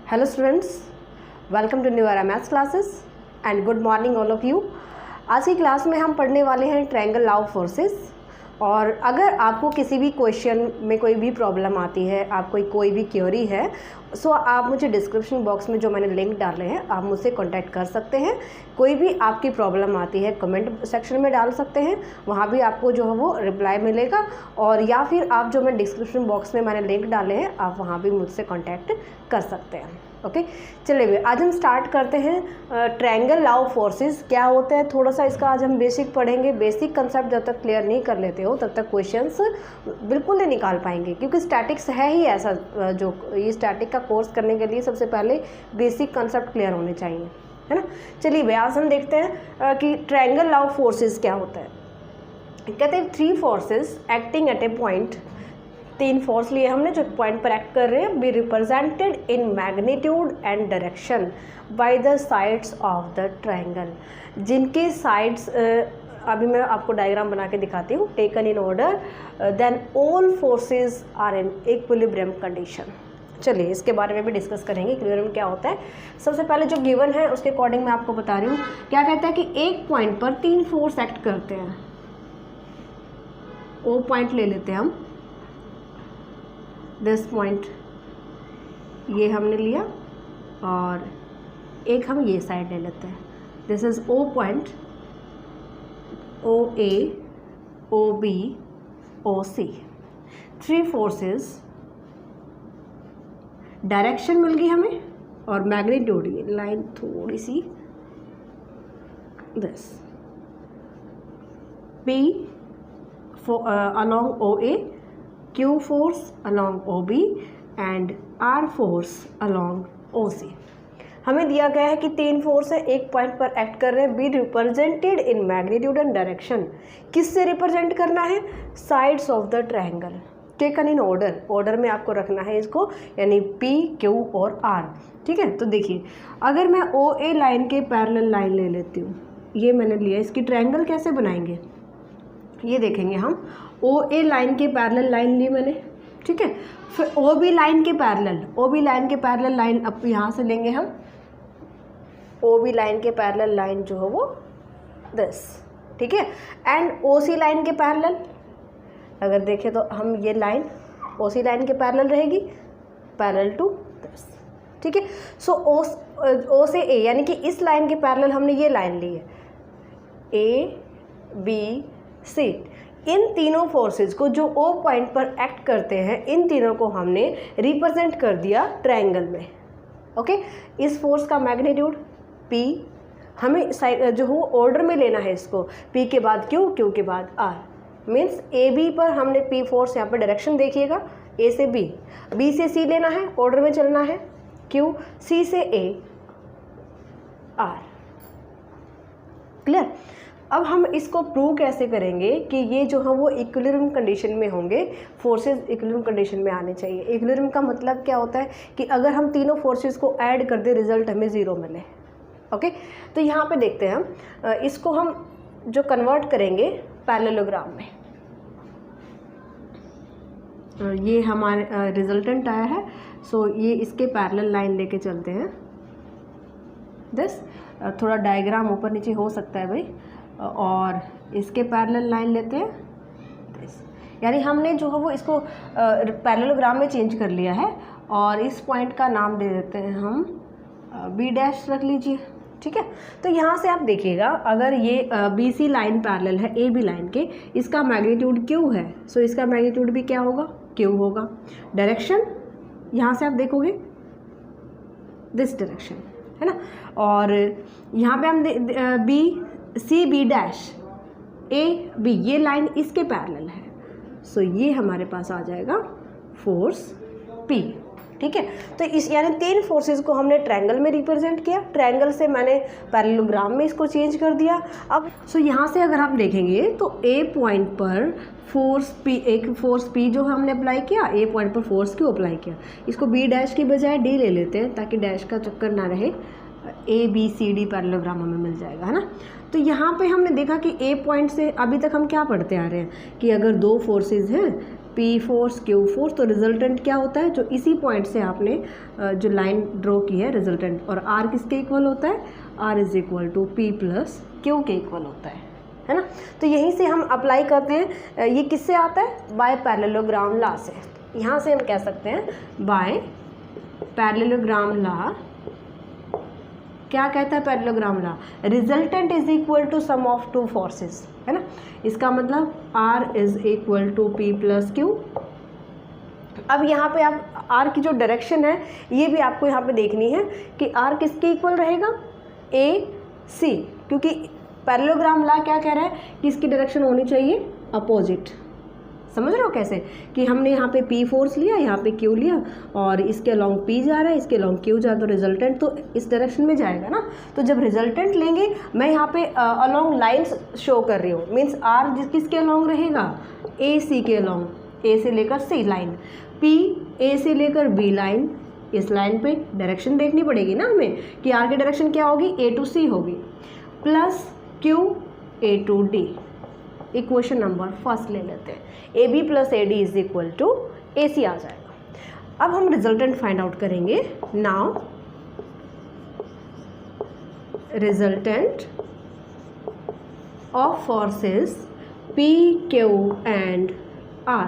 Hello students, welcome to New Era Maths classes and good morning all of you। आज की class में हम पढ़ने वाले हैं ट्रायंगल लॉ ऑफ फोर्सेस। और अगर आपको किसी भी क्वेश्चन में कोई भी प्रॉब्लम आती है, आपको कोई भी क्वेरी है, सो आप मुझे डिस्क्रिप्शन बॉक्स में जो मैंने लिंक डाले हैं आप मुझसे कांटेक्ट कर सकते हैं। कोई भी आपकी प्रॉब्लम आती है कमेंट सेक्शन में डाल सकते हैं, वहाँ भी आपको जो है वो रिप्लाई मिलेगा। और या फिर आप जो मैं डिस्क्रिप्शन बॉक्स में मैंने लिंक डाले हैं आप वहाँ भी मुझसे कांटेक्ट कर सकते हैं। ओके, चलिए आज हम स्टार्ट करते हैं। ट्रायंगल लॉ ऑफ फोर्सेस क्या होता है, थोड़ा सा इसका आज हम बेसिक पढ़ेंगे। बेसिक कंसेप्ट जब तक क्लियर नहीं कर लेते हो तब तक क्वेश्चंस बिल्कुल नहीं निकाल पाएंगे, क्योंकि स्टैटिक्स है ही ऐसा, जो ये स्टैटिक का कोर्स करने के लिए सबसे पहले बेसिक कंसेप्ट क्लियर होने चाहिए, है ना। चलिए भैया आज हम देखते हैं कि ट्रायंगल लॉ ऑफ फोर्सेस क्या होता है। कहते हैं 3 forces acting at a point, 3 force लिए हमने जो पॉइंट पर एक्ट कर रहे हैं, be represented in magnitude and direction by the sides of the triangle. जिनके साइड्स अभी मैं आपको डायग्राम बना के दिखाती हूँ। Taken in order, then all forces are in equilibrium condition. चलिए इसके बारे में भी डिस्कस करेंगे, इक्विलिब्रियम क्या होता है। सबसे पहले जो गिवन है उसके अकॉर्डिंग मैं आपको बता रही हूँ। क्या कहता है कि एक पॉइंट पर 3 फोर्स एक्ट करते हैं। ओ पॉइंट ले लेते हैं हम, दिस पॉइंट ये हमने लिया, और एक हम ये साइड ले लेते हैं। This is O point, O A, O B, O C. 3 forces, direction मिल गई हमें और मैग्नीट्यूड, ये लाइन थोड़ी सी this P along OA, Q force along OB and R force along OC। हमें दिया गया है कि 3 फोर्स है, एक पॉइंट पर एक्ट कर रहे हैं, be represented in magnitude and direction. किससे रिप्रेजेंट करना है? Sides of the triangle, taken in order. Order में आपको रखना है इसको, यानी P, Q और R। ठीक है, तो देखिए अगर मैं OA लाइन के पैरेलल लाइन ले लेती हूँ, ये मैंने लिया, इसकी ट्रायंगल कैसे बनाएंगे ये देखेंगे हम। OA लाइन के पैरेलल लाइन ली मैंने, ठीक है। फिर OB लाइन के पैरेलल लाइन अब यहाँ से लेंगे हम। OB लाइन के पैरेलल लाइन जो है वो दिस, ठीक है। एंड OC लाइन के पैरेलल अगर देखें तो हम ये लाइन OC लाइन के पैरेलल रहेगी, पैरेलल टू दिस, ठीक है। सो O से A, यानी कि इस लाइन के पैरेलल हमने ये लाइन ली है, A B C। इन तीनों फोर्सेस को जो O पॉइंट पर एक्ट करते हैं, इन तीनों को हमने रिप्रेजेंट कर दिया ट्रायंगल में। ओके, इस फोर्स का मैग्नीट्यूड P, हमें जो हो ऑर्डर में लेना है इसको, P के बाद Q, Q के बाद R। मीन्स AB पर हमने P फोर्स, यहाँ पर डायरेक्शन देखिएगा, A से B, B से C लेना है, ऑर्डर में चलना है, Q, C से A, R। क्लियर। अब हम इसको प्रूव कैसे करेंगे कि ये जो है वो इक्विलिब्रियम कंडीशन में होंगे, फोर्सेस इक्विलिब्रियम कंडीशन में आने चाहिए। इक्विलिब्रियम का मतलब क्या होता है कि अगर हम तीनों फोर्सेस को ऐड कर दे रिजल्ट हमें 0 मिले। ओके, तो यहाँ पे देखते हैं हम इसको हम जो कन्वर्ट करेंगे पैरेललोग्राम में। ये हमारे रिजल्टेंट आया है, सो ये इसके पैरेलल लाइन लेके चलते हैं। दिस थोड़ा डायग्राम ऊपर नीचे हो सकता है भाई, और इसके पैरेलल लाइन लेते हैं दिस, यानी हमने जो है वो इसको पैरेललोग्राम में चेंज कर लिया है। और इस पॉइंट का नाम दे देते हैं हम B डैश रख लीजिए, ठीक है। तो यहाँ से आप देखिएगा, अगर ये BC लाइन पैरेलल है AB लाइन के, इसका मैग्नीट्यूड Q है, सो इसका मैग्नीट्यूड भी क्या होगा? Q होगा। डायरेक्शन यहाँ से आप देखोगे दिस डायरेक्शन, है ना। और यहाँ पे हम B डैश AB, ये लाइन इसके पैरेलल है, सो ये हमारे पास आ जाएगा फोर्स P, ठीक है। तो इस यानी 3 फोर्सेस को हमने ट्रायंगल में रिप्रेजेंट किया, ट्रायंगल से मैंने पैरेललोग्राम में इसको चेंज कर दिया। अब सो यहाँ से अगर आप देखेंगे तो A पॉइंट पर फोर्स P, एक फोर्स P जो हमने अप्लाई किया, A पॉइंट पर फोर्स Q अप्लाई किया, इसको B डैश की बजाय D ले लेते हैं ताकि डैश का चक्कर ना रहे। ABCD पैरेललोग्राम हमें मिल जाएगा, है ना। तो यहाँ पे हमने देखा कि A पॉइंट से अभी तक हम क्या पढ़ते आ रहे हैं कि अगर 2 फोर्सेस हैं P फोर्स Q फोर्स, तो रिजल्टेंट क्या होता है, जो इसी पॉइंट से आपने जो लाइन ड्रॉ की है रिजल्टेंट, और R किसके इक्वल होता है, R is equal to P plus Q के इक्वल होता है ना। तो यहीं से हम अप्लाई करते हैं, ये किससे आता है, बाय पैरेललोग्राम लॉ से। यहाँ से हम कह सकते हैं बाय पैरेललोग्राम लॉ, क्या कहता है parallelogram law, resultant is equal to sum of two forces, है ना। इसका मतलब R is equal to P plus Q। अब यहाँ पे आप R की जो डायरेक्शन है ये भी आपको यहाँ पे देखनी है कि R किसके इक्वल रहेगा, AC, क्योंकि पैरेललोग्राम लॉ क्या कह रहा है कि इसकी डायरेक्शन होनी चाहिए अपोजिट। समझ रहे हो कैसे, कि हमने यहाँ पे P फोर्स लिया, यहाँ पे Q लिया, और इसके अलोंग P जा रहा है, इसके अलोंग Q जा रहा है, तो रिजल्टेंट तो इस डायरेक्शन में जाएगा ना। तो जब रिजल्टेंट लेंगे, मैं यहाँ पे अलोंग लाइंस शो कर रही हूँ, मीन्स R किसके अलोंग रहेगा, AC के अलोंग, A से लेकर C लाइन, P A से लेकर B लाइन, इस लाइन पे डायरेक्शन देखनी पड़ेगी ना हमें कि R की डायरेक्शन क्या होगी, A टू C होगी, plus Q A to D। Equation number first ले लेते हैं, AB plus AD is equal to AC आ जाएगा। अब हम रिजल्टेंट फाइंड आउट करेंगे। Now resultant of forces P Q and R,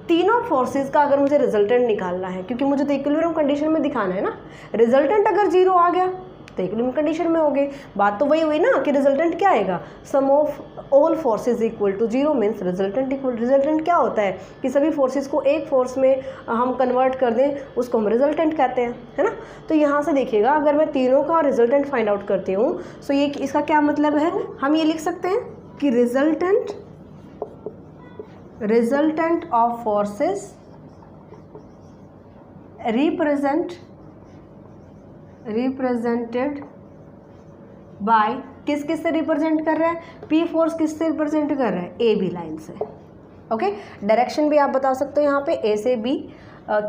तीनों फोर्सेस का अगर मुझे रिजल्टेंट निकालना है, क्योंकि मुझे तो इक्विलिब्रियम कंडीशन में दिखाना है ना, रिजल्टेंट अगर जीरो आ गया तो इक्विलिब्रियम कंडीशन में हो गई। बात तो वही हुई ना कि रिजल्टेंट क्या आएगा, sum of all forces equal to zero, means resultant equal, resultant क्या होता है कि सभी फोर्सेस को एक फोर्स में हम कन्वर्ट कर दें, उसको हम रिजल्टेंट कहते हैं, है ना। तो यहाँ से देखिएगा, अगर मैं तीनों का रिजल्टेंट फाइंड आउट करती हूँ, सो ये इसका क्या मतलब है, हम ये लिख सकते हैं कि resultant of forces represented bye, किस से रिप्रेजेंट कर रहा है, P फोर्स किससे रिप्रेजेंट कर रहा है, AB लाइन से। ओके, डायरेक्शन भी आप बता सकते हो यहाँ पे A से B,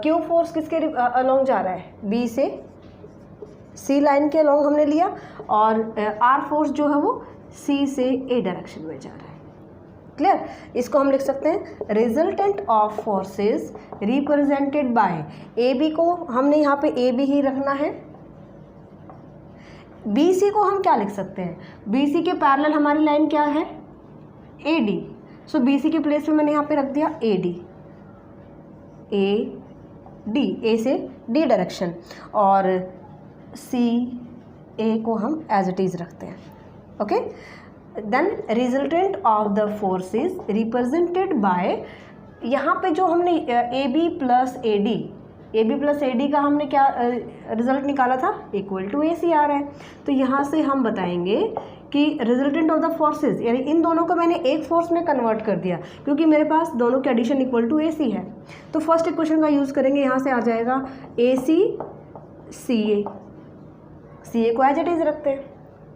Q फोर्स किसके अलोंग जा रहा है, B से C लाइन के अलोंग हमने लिया, और R फोर्स जो है वो C से A डायरेक्शन में जा रहा है। क्लियर, इसको हम लिख सकते हैं resultant of forces represented bye, AB को हमने यहाँ पे AB ही रखना है, BC को हम क्या लिख सकते हैं, BC के पैरेलल हमारी लाइन क्या है, AD, सो BC के प्लेस में मैंने यहाँ पे रख दिया AD, A से D डायरेक्शन, और CA को हम एज इट इज़ रखते हैं। Okay, then resultant of the forces represented by, यहाँ पे जो हमने AB प्लस AD का हमने क्या रिजल्ट निकाला था, इक्वल टू AC आ रहा है। तो यहाँ से हम बताएंगे कि रिजल्टेंट ऑफ द फोर्सेस, यानी इन दोनों को मैंने एक फोर्स में कन्वर्ट कर दिया, क्योंकि मेरे पास दोनों के एडिशन इक्वल टू AC है। तो फर्स्ट इक्वेशन का यूज़ करेंगे, यहाँ से आ जाएगा AC CA को एज इट इज़ रखते हैं।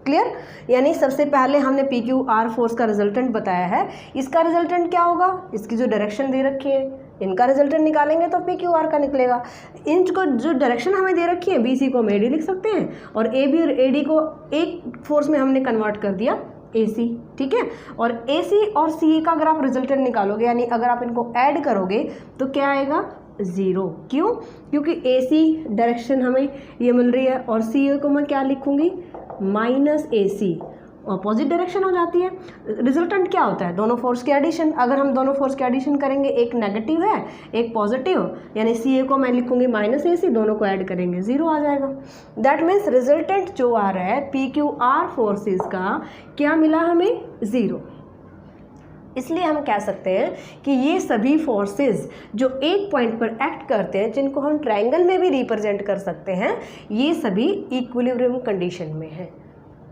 क्लियर, यानी सबसे पहले हमने PQR फोर्स का रिजल्टेंट बताया है, इसका रिजल्टेंट क्या होगा, इसकी जो डायरेक्शन दे रखी है, इनका रिजल्टेंट निकालेंगे तो PQR का निकलेगा। इनको जो डायरेक्शन हमें दे रखी है, BC को हम AD लिख सकते हैं, और AB और AD को एक फोर्स में हमने कन्वर्ट कर दिया AC, ठीक है। और AC और CA का अगर आप रिजल्टेंट निकालोगे, यानी अगर आप इनको ऐड करोगे तो क्या आएगा, 0। क्यों, क्योंकि AC डायरेक्शन हमें ये मिल रही है, और CA को मैं क्या लिखूंगी, -AC, अपोजिट डायरेक्शन हो जाती है। रिजल्टेंट क्या होता है, दोनों फोर्स के एडिशन। अगर हम दोनों फोर्स के एडिशन करेंगे, एक नेगेटिव है एक पॉजिटिव, यानी CA को मैं लिखूंगी -AC, दोनों को ऐड करेंगे 0 आ जाएगा। दैट मीन्स रिजल्टेंट जो आ रहा है PQR फोर्सेस का, क्या मिला हमें, 0। इसलिए हम कह सकते हैं कि ये सभी फोर्सेस जो एक पॉइंट पर एक्ट करते हैं, जिनको हम ट्रायंगल में भी रिप्रेजेंट कर सकते हैं, ये सभी इक्विलिब्रियम कंडीशन में है।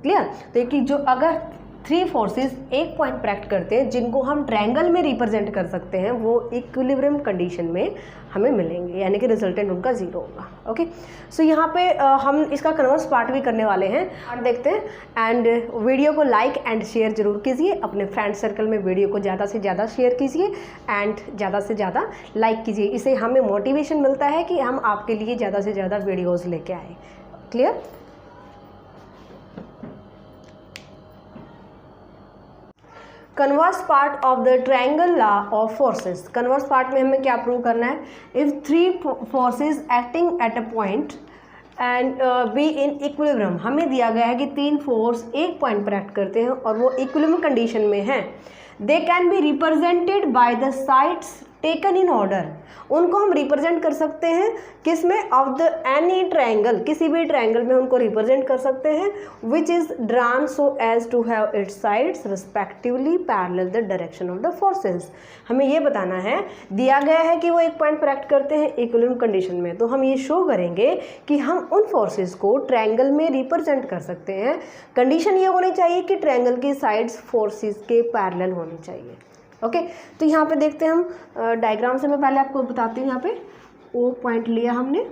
क्लियर, तो कि जो अगर 3 फोर्सेस एक पॉइंट पर एक्ट करते हैं, जिनको हम ट्रायंगल में रिप्रेजेंट कर सकते हैं, वो इक्विलिब्रियम कंडीशन में हमें मिलेंगे, यानी कि रिजल्टेंट उनका 0 होगा। ओके, सो यहाँ पे हम इसका कन्वर्स पार्ट भी करने वाले हैं, और देखते हैं। एंड वीडियो को लाइक एंड शेयर जरूर कीजिए, अपने फ्रेंड सर्कल में वीडियो को ज़्यादा से ज़्यादा शेयर कीजिए एंड ज़्यादा से ज़्यादा लाइक कीजिए। इससे हमें मोटिवेशन मिलता है कि हम आपके लिए ज़्यादा से ज़्यादा वीडियोज़ लेके आए। Clear, converse part of the triangle law of forces. Converse part में हमें क्या प्रूव करना है? If three forces acting at a point and be in equilibrium, हमें दिया गया है कि तीन फोर्स एक पॉइंट पर एक्ट करते हैं और वो इक्विलिब्रियम कंडीशन में हैं, they can be represented by the sides taken in order. उनको हम रिप्रेजेंट कर सकते हैं किस में? ऑफ द एनी ट्रायंगल, किसी भी ट्रायंगल में उनको रिप्रेजेंट कर सकते हैं which is drawn so as to have its sides respectively parallel the direction of the forces. हमें ये बताना है, दिया गया है कि वो एक पॉइंट पर एक्ट करते हैं इक्विलिब्रियम कंडीशन में, तो हम ये शो करेंगे कि हम उन फोर्सेस को ट्रायंगल में रिप्रेजेंट कर सकते हैं। कंडीशन ये होनी चाहिए कि ट्रायंगल की साइड्स फोर्सेस के पैरेलल होनी चाहिए। ओके तो यहाँ पे देखते हैं हम डायग्राम से। मैं पहले आपको बताती हूँ। यहाँ पे ओ पॉइंट लिया हमने,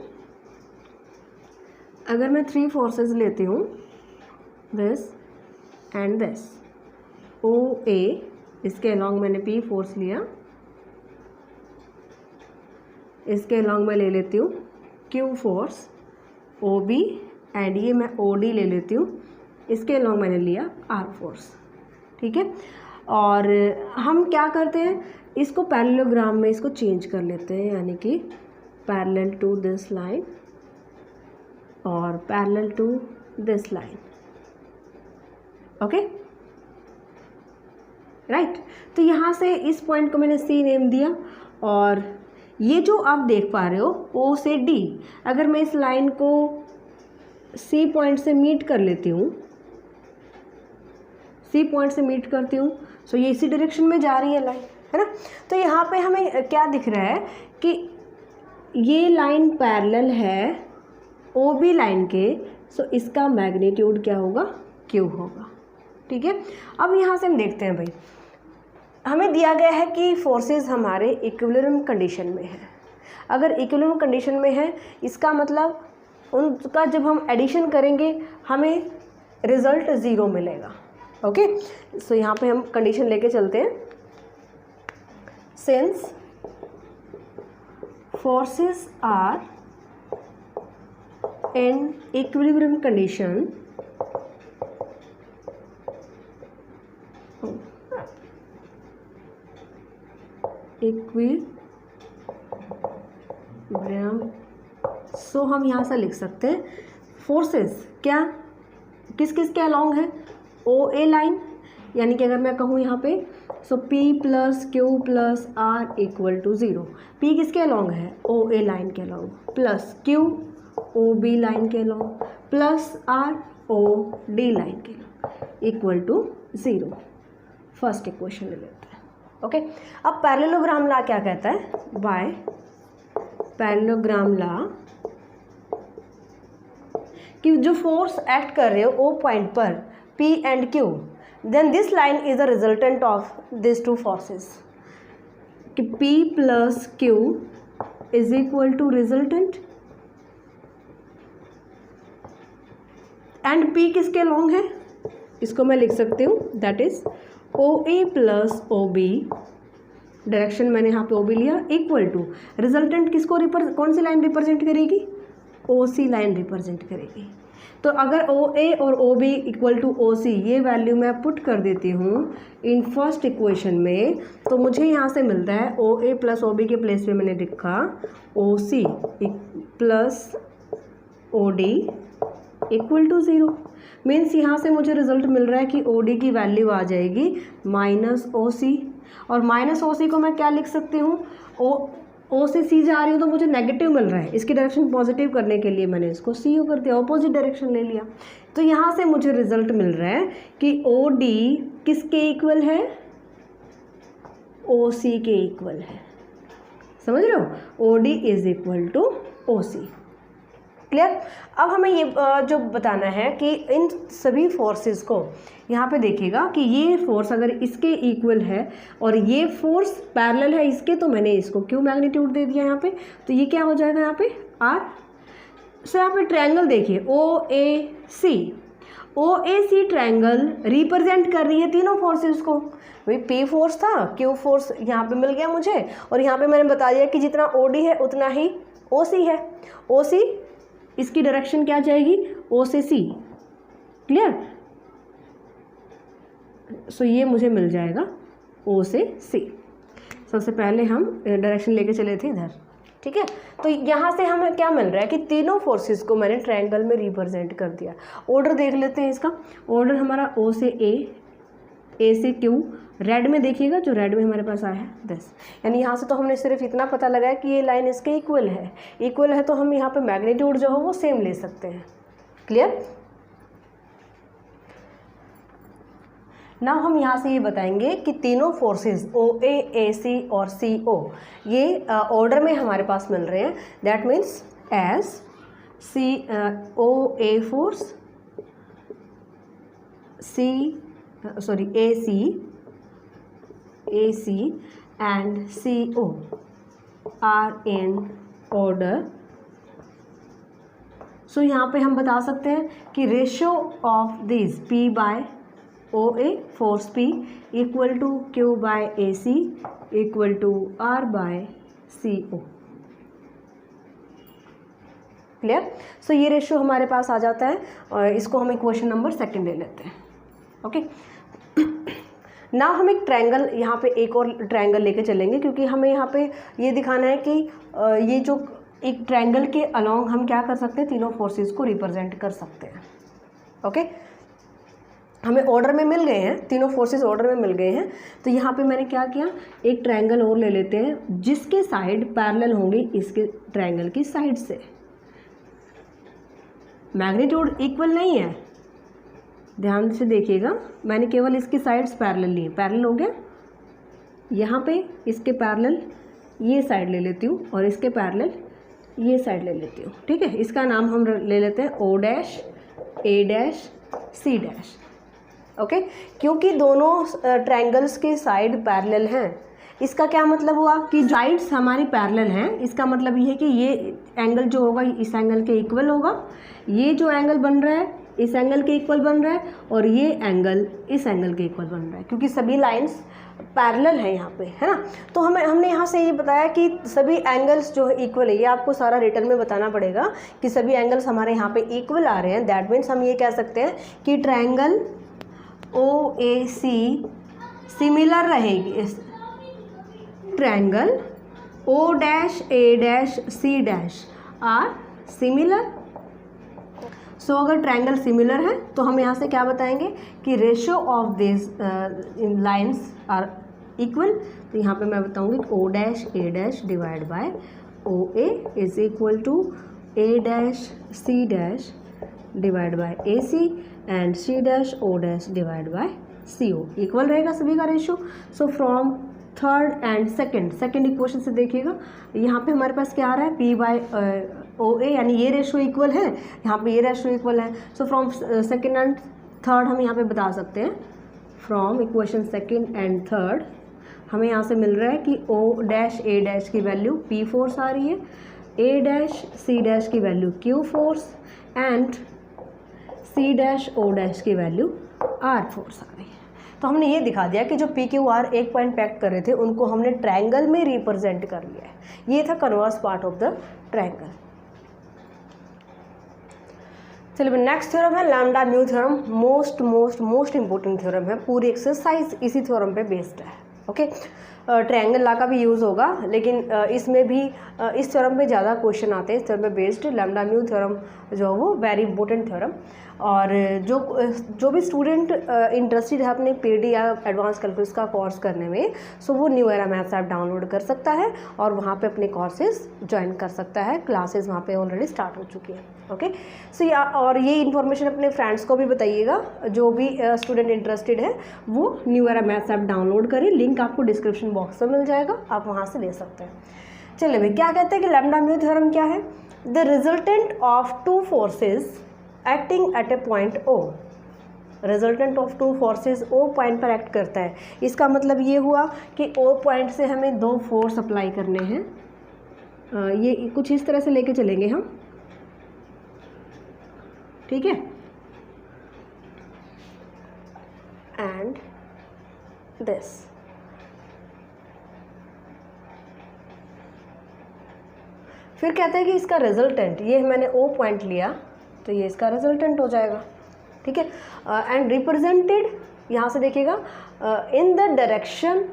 अगर मैं थ्री फोर्सेस लेती हूँ दिस एंड दिस, ओ ए, इसके अलॉन्ग मैंने पी फोर्स लिया, इसके अलॉन्ग मैं ले लेती हूँ Q force, O B, and ये मैं ओ डी ले लेती हूँ, इसके अलॉन्ग मैंने लिया आर फोर्स। ठीक है, और हम क्या करते हैं, इसको पैरेललोग्राम में इसको चेंज कर लेते हैं, यानी कि पैरेलल टू दिस लाइन और parallel to this line. Okay right, तो यहाँ से इस पॉइंट को मैंने सी नेम दिया, और ये जो आप देख पा रहे हो ओ से डी, अगर मैं इस लाइन को सी पॉइंट से मीट कर लेती हूँ, सी पॉइंट से मीट करती हूँ, सो ये इसी डायरेक्शन में जा रही है लाइन, है ना। तो यहाँ पे हमें क्या दिख रहा है कि ये लाइन पैरेलल है ओ बी लाइन के, सो इसका मैग्नीट्यूड क्या होगा? क्यू होगा। ठीक है, अब यहाँ से हम देखते हैं भाई, हमें दिया गया है कि फोर्सेस हमारे इक्विलिब्रियम कंडीशन में है। अगर इक्विलिब्रियम कंडीशन में है, इसका मतलब उनका जब हम एडिशन करेंगे हमें रिजल्ट ज़ीरो मिलेगा। ओके सो यहाँ पे हम कंडीशन लेके चलते हैं, since forces are in equilibrium condition, equilibrium, so हम यहाँ से लिख सकते हैं फोर्सेस क्या किस किस के अलॉन्ग है? ओ ए लाइन, यानी कि अगर मैं कहूँ यहाँ पे so P plus Q plus R equal to zero. P किसके अलॉन्ग है? ओ ए लाइन के along, plus Q O B line के along, plus R O D line के along equal to zero. First equation ले लेते हैं। Okay अब parallelogram law क्या कहता है? बाय पैरेललोग्राम लॉ कि जो फोर्स एक्ट कर रहे हो ओ पॉइंट पर P and Q, then this line is a resultant of these two forces. कि P plus Q is equal to resultant, and P किसके लॉन्ग है? इसको मैं लिख सकती हूँ that is OA plus OB, direction मैंने यहाँ पे OB लिया, इक्वल टू रिजल्टेंट किसको कौन सी लाइन रिप्रेजेंट करेगी? OC लाइन रिप्रेजेंट करेगी। तो अगर OA और OB इक्वल टू OC ये वैल्यू मैं पुट कर देती हूँ इन फर्स्ट इक्वेशन में, तो मुझे यहाँ से मिलता है OA प्लस OB के प्लेस पे मैंने लिखा OC plus OD equal to zero. Means यहाँ से मुझे रिजल्ट मिल रहा है कि OD की वैल्यू आ जाएगी माइनस OC, और माइनस OC को मैं क्या लिख सकती हूँ? ओ से सी जा रही हूँ तो मुझे नेगेटिव मिल रहा है, इसकी डायरेक्शन पॉजिटिव करने के लिए मैंने इसको सी ओ कर दिया, ऑपोजिट डायरेक्शन ले लिया। तो यहाँ से मुझे रिजल्ट मिल रहा है कि ओ डी किसके इक्वल है? ओ सी के इक्वल है। समझ रहे हो? O D is equal to O C. Clear? अब हमें ये जो बताना है कि इन सभी फोर्सेस को यहाँ पे देखिएगा कि ये फोर्स अगर इसके इक्वल है और ये फोर्स पैरेलल है इसके, तो मैंने इसको क्यू मैग्नीट्यूड दे दिया यहाँ पे, तो ये क्या हो जाएगा यहाँ पे? आर। सो यहाँ पे ट्रायंगल देखिए ओ ए सी ट्रायंगल रिप्रेजेंट कर रही है तीनों फोर्सेस को। भाई पी फोर्स था, क्यू फोर्स यहाँ पे मिल गया मुझे, और यहाँ पे मैंने बता दिया कि जितना ओ डी है उतना ही ओ सी है। ओ सी इसकी डायरेक्शन क्या जाएगी? ओ से सी। क्लियर? सो ये मुझे मिल जाएगा O से C। सबसे पहले हम डायरेक्शन लेके चले थे इधर, ठीक है। तो यहाँ से हमें क्या मिल रहा है कि तीनों फोर्सेस को मैंने ट्रायंगल में रिप्रेजेंट कर दिया। ऑर्डर देख लेते हैं इसका। ऑर्डर हमारा O से A से Q, रेड में देखिएगा, जो रेड में हमारे पास आया है दिस, यानी यहाँ से तो हमने सिर्फ इतना पता लगाया कि ये लाइन इसके इक्वल है। इक्वल है तो हम यहाँ पे मैग्नीट्यूड जो हो वो सेम ले सकते हैं। क्लियर। नाउ हम यहाँ से ये बताएंगे कि तीनों फोर्सेस OA, AC और CO ये ऑर्डर में हमारे पास मिल रहे हैं। That means as OA force, AC and CO are in order। So यहाँ पे हम बता सकते हैं कि ratio of this P by OA force P equal to Q by AC equal to R by CO। Clear. So ये ratio हमारे पास आ जाता है और इसको हम इक्वेशन नंबर 2 ले लेते हैं। ओके। ना हम एक ट्रायंगल यहाँ पे एक और ट्रायंगल लेके चलेंगे, क्योंकि हमें यहाँ पे ये दिखाना है कि ये जो एक ट्रायंगल के अलोंग हम क्या कर सकते हैं, तीनों फोर्सेस को रिप्रेजेंट कर सकते हैं। ओके। हमें ऑर्डर में मिल गए हैं, तीनों फोर्सेस ऑर्डर में मिल गए हैं। तो यहाँ पे मैंने क्या किया, एक ट्रायंगल और ले लेते हैं जिसके साइड पैरेलल होंगे इसके ट्रायंगल की साइड से। मैग्नीट्यूड इक्वल नहीं है, ध्यान से देखिएगा, मैंने केवल इसकी साइड्स पैरेलल ली। पैरेलल हो गया, यहाँ पे इसके पैरेलल ये साइड ले लेती हूँ और इसके पैरेलल ये साइड ले लेती हूँ। ठीक है। इसका नाम हम ले लेते हैं O dash, A dash, C dash. Okay. क्योंकि दोनों ट्रायंगल्स के साइड पैरेलल हैं, इसका क्या मतलब हुआ कि साइड्स हमारी पैरेलल हैं। इसका मतलब ये है कि ये एंगल जो होगा इस एंगल के इक्वल होगा, ये जो एंगल बन रहा है इस एंगल के इक्वल बन रहा है, और ये एंगल इस एंगल के इक्वल बन रहा है, क्योंकि सभी लाइंस पैरेलल है यहाँ पे, है ना। तो हमने यहाँ से ये बताया कि सभी एंगल्स जो है इक्वल है। ये आपको सारा रिटर्न में बताना पड़ेगा कि सभी एंगल्स हमारे यहाँ पे इक्वल आ रहे हैं। दैट मीन्स हम ये कह सकते हैं कि ट्रायंगल OAC सिमिलर रहेगी। Triangle O dash, A dash, C dash are similar. So अगर ट्रायंगल सिमिलर है तो हम यहाँ से क्या बताएंगे कि ratio of this lines are equal. तो यहाँ पे मैं बताऊँगी O dash, A dash divide by OA is equal to A dash, C dash divide by AC and C dash O dash divide by CO। Equal रहेगा सभी का ratio. So from third and second equation से देखिएगा, यहाँ पे हमारे पास क्या आ रहा है, P बाय OA, यानी ये रेशियो इक्वल है, यहाँ पे ये रेशियो इक्वल है। So from second and third हम यहाँ पे बता सकते हैं, from equation second and third हमें यहाँ से मिल रहा है कि O डैश, A डैश की वैल्यू P फोर्स आ रही है, A डैश, C डैश की value Q force and C dash, O dash की वैल्यू R फोर्स आ रही है। तो हमने ये दिखा दिया कि जो PQR एक पॉइंट पैक्ट कर रहे थे उनको हमने ट्रायंगल में रिप्रेजेंट कर लिया है। ये था converse part of the triangle. चलिए नेक्स्ट थ्योरम है lambda mu theorem. Most important theorem है, पूरी एक्सरसाइज इसी थ्योरम पे बेस्ड है। ओके। ट्रायंगल लॉ का भी यूज़ होगा, लेकिन इसमें भी इस थ्योरम पे ज़्यादा क्वेश्चन आते हैं। इस थ्योरम पे बेस्ड लैम्डा म्यू थ्योरम जो है वो वेरी इंपॉर्टेंट थ्योरम। और जो भी स्टूडेंट इंटरेस्टेड है अपने पीडी या एडवांस कैलकुलस का कोर्स करने में, सो वो new era maths app download कर सकता है और वहाँ पे अपने कोर्सेज ज्वाइन कर सकता है। क्लासेस वहाँ पे ऑलरेडी स्टार्ट हो चुकी है। ओके। सो और ये इन्फॉर्मेशन अपने फ्रेंड्स को भी बताइएगा, जो भी स्टूडेंट इंटरेस्टेड है वो new era maths app download करें। लिंक आपको डिस्क्रिप्शन बॉक्स में मिल जाएगा, आप वहाँ से ले सकते हैं। चलिए भाई, क्या कहते हैं कि लैम्डा म्यू थ्योरम क्या है, the resultant of two forces acting at a point O। Resultant of two forces O point पर एक्ट करता है। इसका मतलब ये हुआ कि O पॉइंट से हमें दो फोर्स अप्लाई करने हैं। ये कुछ इस तरह से लेके चलेंगे हम, ठीक है। एंड दिस, फिर कहते हैं कि इसका रिजल्टेंट, ये मैंने O पॉइंट लिया तो ये इसका रिजल्टेंट हो जाएगा, ठीक है। एंड रिप्रेजेंटेड यहाँ से देखिएगा in the direction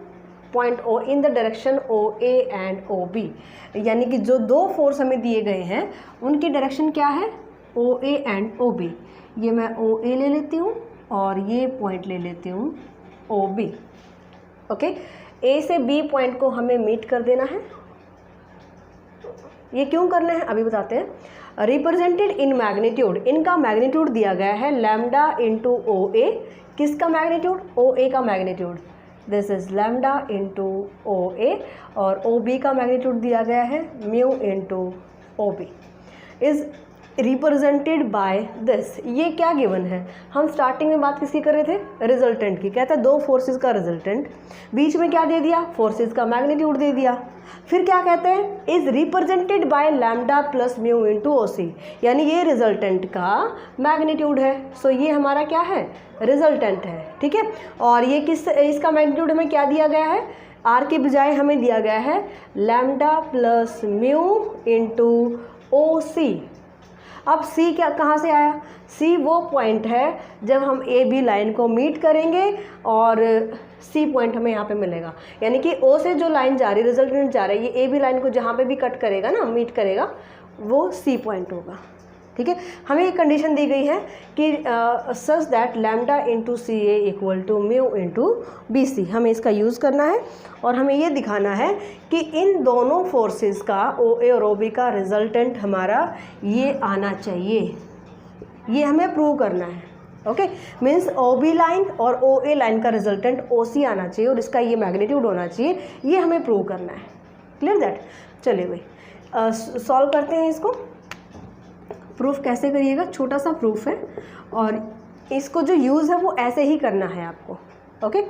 point O in the direction O A and O B, यानी कि जो दो फोर्स हमें दिए गए हैं उनकी डायरेक्शन क्या है, O A and O B. ये मैं ओ ए ले लेती हूँ और ये पॉइंट ले लेती हूँ ओ बी। ओके, ए से बी पॉइंट को हमें मीट कर देना है। ये क्यों करना है अभी बताते हैं। रिप्रेजेंटेड इन मैग्नीट्यूड, इनका मैग्नीट्यूड दिया गया है लैम्डा इंटू ओ ए। किसका मैग्नीट्यूड, ओ ए का magnitude, this is lambda into O A. और ओ बी का मैग्नीट्यूड दिया गया है mu into O B is represented by this. ये क्या गिवन है, हम स्टार्टिंग में बात किसकी कर रहे थे, रिजल्टेंट की। कहता है दो फोर्सेस का रिजल्टेंट, बीच में क्या दे दिया, फोर्सेस का मैग्नीट्यूड दे दिया। फिर क्या कहते हैं, is represented by lambda plus mu into O C, यानी ये रिजल्टेंट का मैग्नीट्यूड है। सो ये हमारा क्या है, रिजल्टेंट है। ठीक है, और ये किस, इसका मैग्नीट्यूड हमें क्या दिया गया है, आर के बजाय हमें दिया गया है lambda plus mu into O C. अब C क्या कहाँ से आया, C वो पॉइंट है जब हम ए बी लाइन को मीट करेंगे और C पॉइंट हमें यहाँ पे मिलेगा, यानी कि O से जो लाइन जा रही है, रिजल्टेंट जा रही है, ये ए बी लाइन को जहाँ पे भी कट करेगा ना, मीट करेगा, वो C पॉइंट होगा। ठीक है, हमें एक कंडीशन दी गई है कि such that lambda into C A equal to mu into B C. हमें इसका यूज़ करना है और हमें ये दिखाना है कि इन दोनों फोर्सेस का, ओ ए और ओ बी का रिजल्टेंट हमारा ये आना चाहिए। ये हमें प्रूव करना है। Okay, means O B line और ओ ए लाइन का रिजल्टेंट ओ सी आना चाहिए और इसका ये मैग्नीट्यूड होना चाहिए, ये हमें प्रूव करना है। Clear that. चलिए भाई सॉल्व करते हैं इसको। प्रूफ कैसे करिएगा, छोटा सा प्रूफ है और इसको जो यूज़ है वो ऐसे ही करना है आपको। ओके,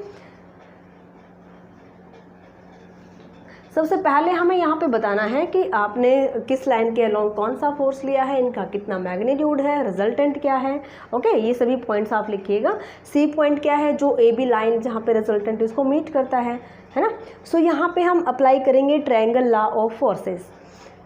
सबसे पहले हमें यहाँ पे बताना है कि आपने किस लाइन के अलोंग कौन सा फोर्स लिया है, इनका कितना मैग्नीट्यूड है, रिजल्टेंट क्या है। ओके, ये सभी पॉइंट्स आप लिखिएगा। सी पॉइंट क्या है, जो ए बी लाइन जहाँ पे रिजल्टेंट इसको मीट करता है ना। सो यहाँ पे हम अप्लाई करेंगे ट्रायंगल लॉ ऑफ फोर्सेस।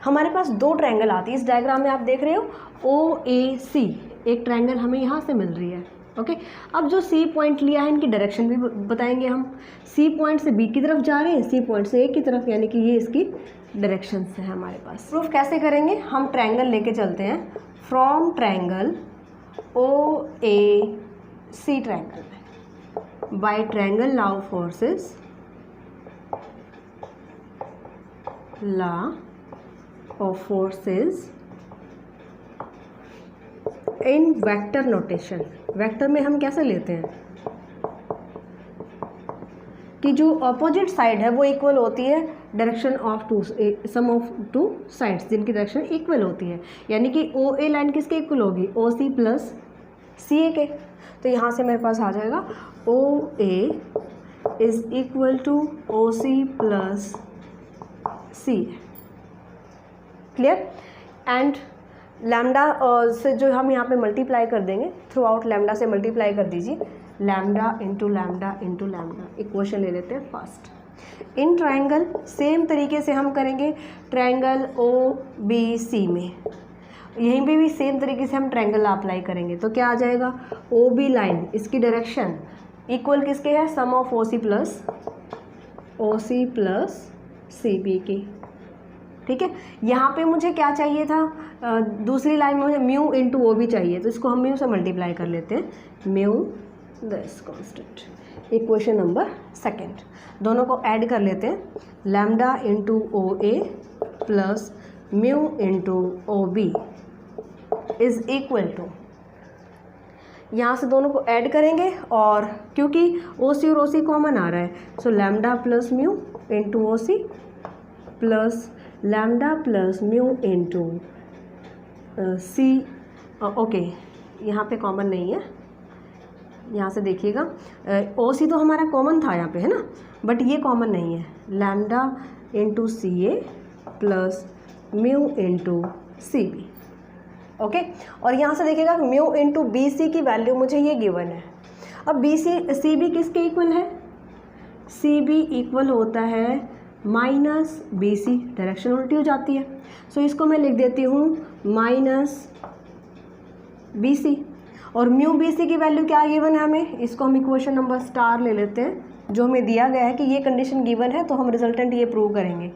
हमारे पास दो ट्रायंगल आती है, इस डायग्राम में आप देख रहे हो ओ ए सी, एक ट्रायंगल हमें यहाँ से मिल रही है। ओके, अब जो सी पॉइंट लिया है इनकी डायरेक्शन भी बताएंगे हम। सी पॉइंट से बी की तरफ जा रहे हैं, सी पॉइंट से ए की तरफ, यानी कि ये इसकी डायरेक्शन है हमारे पास। प्रूफ कैसे करेंगे, हम ट्रायंगल लेके चलते हैं from triangle O A C triangle में by triangle law of forces, law of forces in vector notation. Vector में हम कैसे लेते हैं कि जो अपोजिट साइड है वो इक्वल होती है direction of two, sum of two sides जिनकी डायरेक्शन इक्वल होती है, यानी कि ओ ए लाइन किसके इक्वल होगी, ओ सी प्लस सी ए के। तो यहाँ से मेरे पास आ जाएगा O A is equal to O C plus C A. Clear. And lambda से जो हम यहाँ पे मल्टीप्लाई कर देंगे, थ्रू आउट लैम्डा से मल्टीप्लाई कर दीजिए, lambda into lambda into lambda. Equation ले लेते हैं फर्स्ट। इन ट्रायंगल सेम तरीके से हम करेंगे ट्रायंगल ओ बी सी में, यहीं पे भी सेम तरीके से हम ट्रायंगल अप्लाई करेंगे। तो क्या आ जाएगा, ओ बी लाइन इसकी डायरेक्शन इक्वल किसके है, sum of O C plus C B की। ठीक है, यहाँ पे मुझे क्या चाहिए था, दूसरी लाइन में मुझे म्यू इंटू ओ बी चाहिए, तो इसको हम म्यू से मल्टीप्लाई कर लेते हैं, mu this constant. Equation number second, दोनों को ऐड कर लेते हैं, lambda into O A plus mu into O B is equal to, यहाँ से दोनों को ऐड करेंगे और क्योंकि ओ सी और ओ सी कॉमन आ रहा है, so lambda plus mu into O C plus lambda plus mu into C. Okay, यहाँ पे कॉमन नहीं है, यहाँ से देखिएगा ओ सी तो हमारा कॉमन था यहाँ पे, है ना, बट ये कॉमन नहीं है, lambda into C A plus mu into C B. Okay, और यहाँ से देखिएगा म्यू इंटू बी सी की वैल्यू मुझे ये गिवन है। अब बी सी बी किसके इक्वल है, सी बी इक्वल होता है माइनस बी सी, डायरेक्शन उल्टी हो जाती है, सो इसको मैं लिख देती हूँ माइनस बी सी। और म्यू बी सी की वैल्यू क्या गिवन है हमें, इसको हम इक्वेशन नंबर स्टार ले लेते हैं, जो हमें दिया गया है कि ये कंडीशन गिवन है तो हम रिजल्टेंट ये प्रूव करेंगे।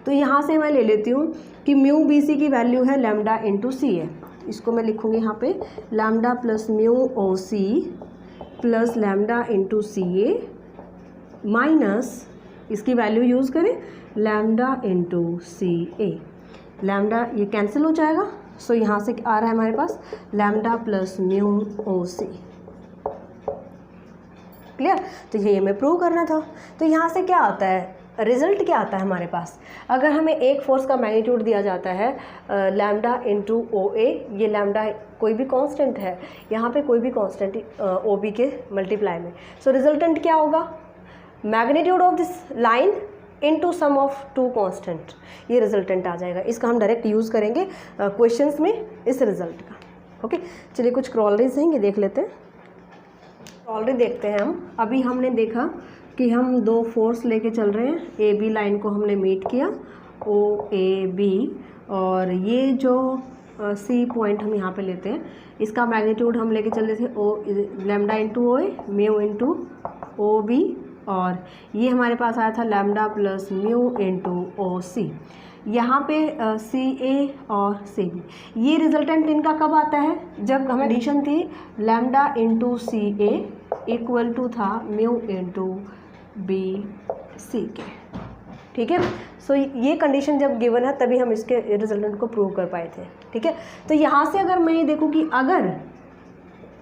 तो यहाँ से मैं ले लेती हूँ कि म्यू बी सी की वैल्यू है लैम्डा इंटू सी ए, इसको मैं लिखूँगी यहाँ पे लैम्डा प्लस म्यू ओ C plus lambda into C ए माइनस इसकी वैल्यू यूज़ करें लैम्डा इंटू सी ए, लैम्डा ये कैंसिल हो जाएगा, सो यहाँ से आ रहा है हमारे पास लैम्डा प्लस म्यू ओ सी। क्लियर, तो ये हमें प्रूव करना था। तो यहाँ से क्या आता है, रिजल्ट क्या आता है हमारे पास, अगर हमें एक फोर्स का मैग्नीट्यूड दिया जाता है लैम्डा इंटू ओ ए, ये लैम्डा कोई भी कांस्टेंट है, यहाँ पे कोई भी कांस्टेंट ओ बी के मल्टीप्लाई में, सो रिजल्टेंट क्या होगा, magnitude of this line into sum of two constant, ये रिजल्टेंट आ जाएगा। इसका हम डायरेक्ट यूज़ करेंगे क्वेश्चंस में इस रिजल्ट का। ओके, चलिए कुछ क्रॉलरीज हैं ये देख लेते हैं। क्रॉलरी देखते हैं हम। अभी हमने देखा कि हम दो फोर्स लेके चल रहे हैं, ए बी लाइन को हमने मीट किया ओ ए बी, और ये जो सी पॉइंट हम यहाँ पे लेते हैं, इसका मैग्नीट्यूड हम लेके चल रहे थे O lambda into O A mu into O B, और ये हमारे पास आया था lambda plus mu into O C. यहाँ पे सी ए और सी बी, ये रिजल्टेंट इनका कब आता है, जब हमें कंडीशन थी lambda into C A equal to था म्यू इंटू बी सी के। ठीक है, सो ये कंडीशन जब गिवन है तभी हम इसके रिजल्टेंट को प्रूव कर पाए थे। ठीक है, तो यहाँ से अगर मैं ये देखूँ कि अगर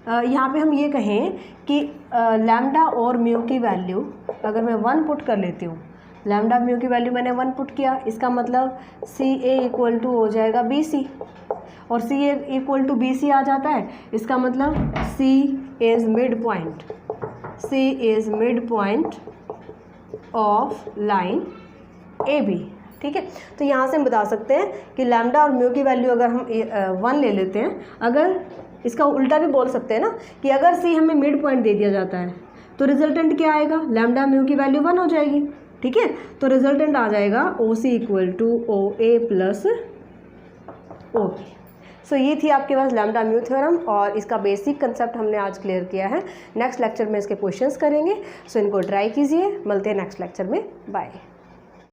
यहाँ पे हम ये कहें कि लैम्डा और म्यू की वैल्यू अगर मैं 1 पुट कर लेती हूँ, लैम्डा म्यू की वैल्यू मैंने 1 पुट किया, इसका मतलब सी ए इक्वल टू हो जाएगा बी सी, और C A equal to B C आ जाता है, इसका मतलब C is midpoint, C is midpoint of line A B. ठीक है, तो यहाँ से हम बता सकते हैं कि लैम्डा और म्यू की वैल्यू अगर हम 1 ले लेते हैं, अगर इसका उल्टा भी बोल सकते हैं ना कि अगर सी हमें मिड पॉइंट दे दिया जाता है तो रिजल्टेंट क्या आएगा, लैम्डा म्यू की वैल्यू 1 हो जाएगी। ठीक है, तो रिजल्टेंट आ जाएगा ओ सी equal to O A plus O B. सो ये थी आपके पास लैम्डा म्यू थ्योरम, और इसका बेसिक कंसेप्ट हमने आज क्लियर किया है। नेक्स्ट लेक्चर में इसके क्वेश्चंस करेंगे, सो इनको ट्राई कीजिए। मिलते हैं नेक्स्ट लेक्चर में, बाय।